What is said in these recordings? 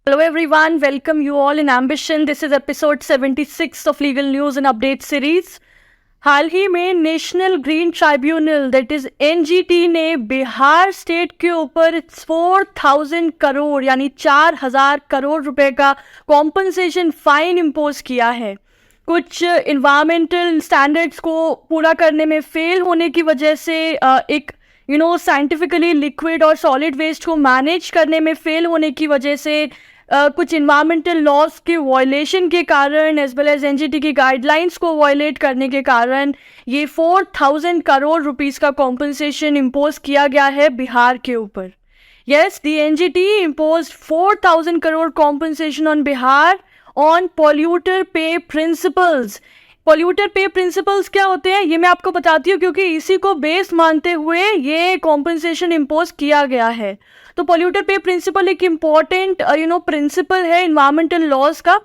Hello everyone, welcome you all in Ambition. This is episode 76 of Legal News and Update series. हाल ही में national green tribunal that is NGT ने Bihar state के ऊपर 4000 करोड़ यानी 4000 करोड़ रुपए का compensation fine impose किया है। कुछ इन्वायरमेंटल स्टैंडर्ड्स को पूरा करने में फेल होने की वजह से एक साइंटिफिकली लिक्विड और सॉलिड वेस्ट को मैनेज करने में फेल होने की वजह से कुछ इन्वायरमेंटल लॉज के वायलेशन के कारण एज वेल एज एनजीटी की गाइडलाइंस को वायलेट करने के कारण ये 4000 करोड़ रुपीस का कॉम्पनसेशन इम्पोज किया गया है बिहार के ऊपर। Yes, the NGT impose 4000 crore compensation on Bihar on polluter पे प्रिंसिपल्स। पॉल्यूटर पे प्रिंसिपल्स क्या होते हैं ये मैं आपको बताती हूँ, क्योंकि इसी को बेस मानते हुए ये कॉम्पनसेशन इम्पोज किया गया है। तो पॉल्यूटर पे प्रिंसिपल एक इम्पॉर्टेंट प्रिंसिपल है इन्वायरमेंटल लॉज का,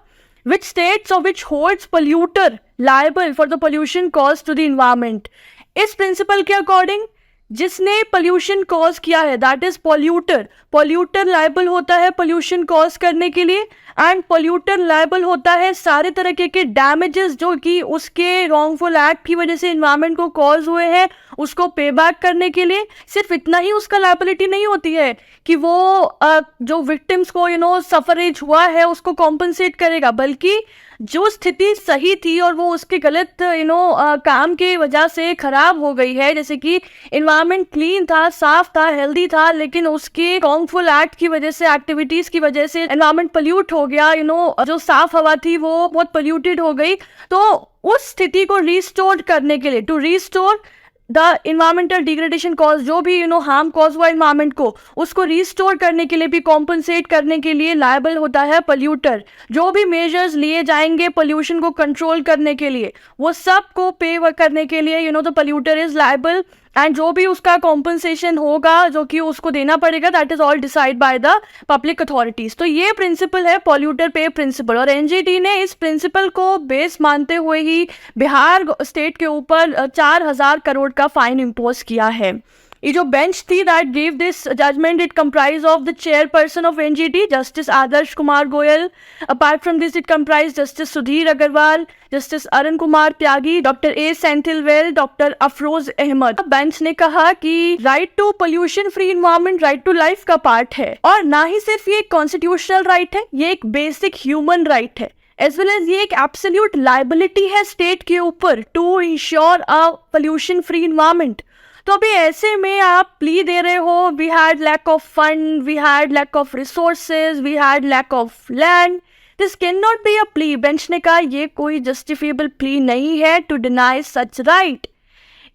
विच स्टेट्स और which holds polluter liable for the pollution cause to the environment. इस प्रिंसिपल के अकॉर्डिंग जिसने पोल्यूशन कॉज किया है दैट इज पॉल्यूटर लायबल होता है पोल्यूशन कॉज करने के लिए, एंड पॉल्यूटर लायबल होता है सारे तरह के डैमेजेस जो कि उसके रॉन्गफुल एक्ट की वजह से इन्वायरमेंट को कॉज हुए हैं उसको पे बैक करने के लिए। सिर्फ इतना ही उसका लायबिलिटी नहीं होती है कि वो जो विक्टिम्स को सफरेज हुआ है उसको कॉम्पनसेट करेगा, बल्कि जो स्थिति सही थी और वो उसके गलत काम के वजह से खराब हो गई है, जैसे कि इन्वायरमेंट क्लीन था, साफ था, हेल्दी था, लेकिन उसके रॉन्गफुल एक्ट की वजह से, एक्टिविटीज की वजह से इन्वायरमेंट पोल्यूट हो गया, जो साफ हवा थी वो बहुत पोल्यूटेड हो गई। तो उस स्थिति को रिस्टोर करने के लिए, to restore the environmental degradation cause, जो भी हार्म कॉज हुआ इन्वायरमेंट को, उसको रिस्टोर करने के लिए भी, कॉम्पनसेट करने के लिए लायबल होता है पॉल्यूटर। जो भी मेजर्स लिए जाएंगे पोल्यूशन को कंट्रोल करने के लिए वो सब को पे करने के लिए the polluter is liable, and जो भी उसका कॉम्पनसेशन होगा जो कि उसको देना पड़ेगा that is all decide by the public authorities. तो ये प्रिंसिपल है पॉल्यूटर पे प्रिंसिपल, और एनजीटी ने इस प्रिंसिपल को बेस मानते हुए ही बिहार स्टेट के ऊपर 4000 करोड़ का फाइन इम्पोज किया है। ये जो बेंच थी that give this judgement, it comprise of the chairperson of NGT justice Adarsh Kumar Goyal. Apart from this it comprise justice Sudhir Agarwal, justice Arun Kumar Tyagi, doctor A Senthilvel, doctor Afroz Ahmad. Bench ने कहा कि right to pollution free environment right to life का part है, और ना ही सिर्फ ये एक कॉन्स्टिट्यूशनल राइट है, ये एक बेसिक ह्यूमन राइट है, एज वेल एज ये एक एब्सोल्यूट लायबिलिटी है स्टेट के ऊपर to ensure a pollution free environment. तो अभी ऐसे में आप प्ली दे रहे हो, we had lack of fund, we had lack of resources, we had lack of land, this can not be a plea. Bench ने कहा ये कोई जस्टिफिएबल प्ली नहीं है to deny such right.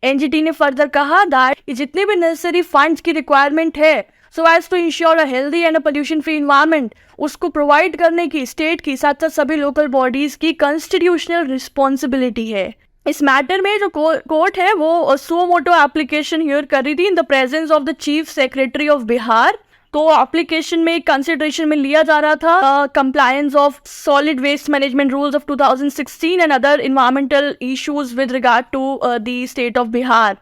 NGT ने फर्दर कहा दैट जितने भी नेसेसरी फंड्स की रिक्वायरमेंट है so as to ensure a healthy and a pollution free environment, उसको प्रोवाइड करने की स्टेट की साथ साथ सभी लोकल बॉडीज की कॉन्स्टिट्यूशनल रिस्पॉन्सिबिलिटी है। इस मैटर में जो कोर्ट है वो सो मोटो एप्लीकेशन हियर कर रही थी in the presence of the chief secretary of Bihar. तो एप्लीकेशन में कंसिडरेशन में लिया जा रहा था compliance of solid waste management rules of 2016 and other environmental issues with regard to the state of Bihar.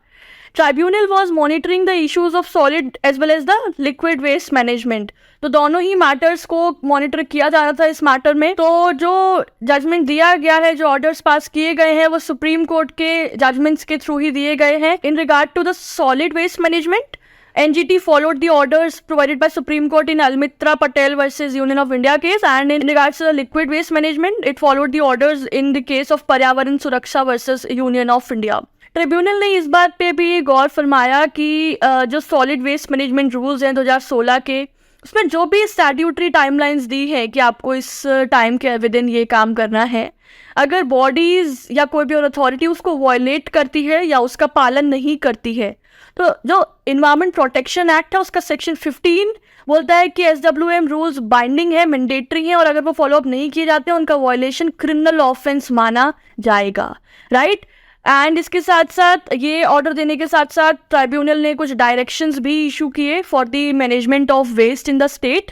Tribunal was monitoring the issues of solid as well as the liquid waste management. तो दोनों ही matters को monitor किया जा रहा था इस matter में। तो जो जजमेंट दिया गया है, जो ऑर्डर्स पास किए गए हैं, वो सुप्रीम कोर्ट के जजमेंट्स के थ्रू ही दिए गए हैं। In regard to the solid waste management, NGT followed the orders provided by Supreme Court in Almitra Patel versus Union of India case, and in regards to the liquid waste management, it followed the orders in the case of Paryavaran Suraksha versus Union of India. Tribunal ने इस बात पे भी गौर फरमाया कि जो solid waste management rules हैं 2016 के, उसमें जो भी स्टैट्यूटरी टाइमलाइंस दी है कि आपको इस टाइम के विद इन ये काम करना है, अगर बॉडीज या कोई भी और अथॉरिटी उसको वायलेट करती है या उसका पालन नहीं करती है, तो जो इन्वायरमेंट प्रोटेक्शन एक्ट है उसका सेक्शन 15 बोलता है कि SWM रूल्स बाइंडिंग है, मैंडेटरी है, और अगर वो फॉलोअप नहीं किए जाते हैं उनका वायलेशन क्रिमिनल ऑफेंस माना जाएगा, राइट। एंड इसके साथ साथ ये ऑर्डर देने के साथ साथ ट्राइब्यूनल ने कुछ डायरेक्शंस भी इशू किए for the management of waste in the state.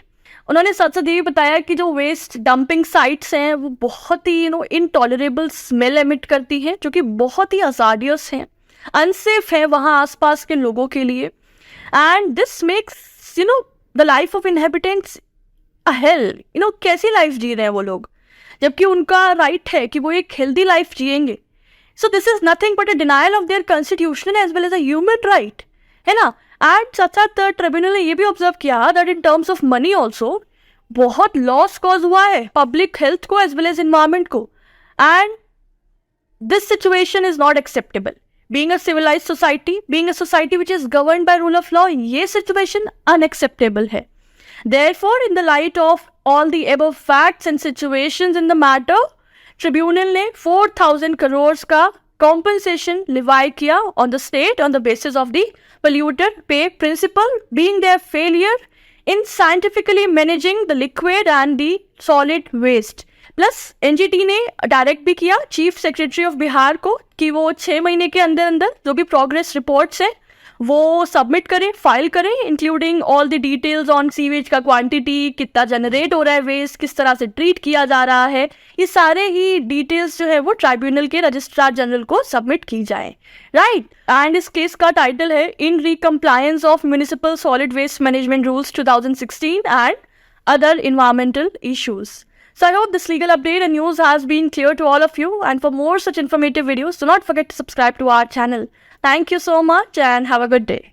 उन्होंने साथ साथ ये भी बताया कि जो वेस्ट डंपिंग साइट्स हैं वो बहुत ही इनटॉलरेबल स्मेल एमिट करती हैं, जो कि बहुत ही हज़ार्डियस हैं, अनसेफ है वहाँ आसपास के लोगों के लिए, and this makes the life of inhabitants a hello, कैसी लाइफ जी रहे हैं वो लोग, जबकि उनका राइट है कि वो एक हेल्दी लाइफ जिएंगे. So this is nothing but a denial of their constitutional as well as a human right, है ना. एंड साथ साथ ट्रिब्यूनल ने ये भी ऑब्जर्व किया that in terms of money also बहुत लॉस कॉज हुआ है पब्लिक हेल्थ को एज वेल एज इन्वायरमेंट को. And this situation is not acceptable. Being a civilized society, being a society which is governed by rule of law, ये situation unacceptable है. Therefore, in the light of all the above facts and situations in the matter, tribunal ने 4,000 करोड़ का compensation levy किया on the state on the basis of the polluter pay principle, being their failure in scientifically managing the liquid and the solid waste. Plus NGT ने direct भी किया chief secretary of Bihar को कि वो 6 महीने के अंदर अंदर जो भी प्रोग्रेस रिपोर्ट्स है वो सबमिट करें, फाइल करें, including all the details on sewage का क्वांटिटी, कितना जनरेट हो रहा है वेस्ट, किस तरह से ट्रीट किया जा रहा है, ये सारे ही डिटेल्स जो है वो ट्राइब्यूनल के रजिस्ट्रार जनरल को सबमिट की जाए. राइट. एंड इस केस का टाइटल है in re compliance of municipal solid waste management rules 2016 and other environmental issues. So I hope this legal update and news has been clear to all of you, and for more such informative videos, do not forget to subscribe to our channel. Thank you so much and have a good day.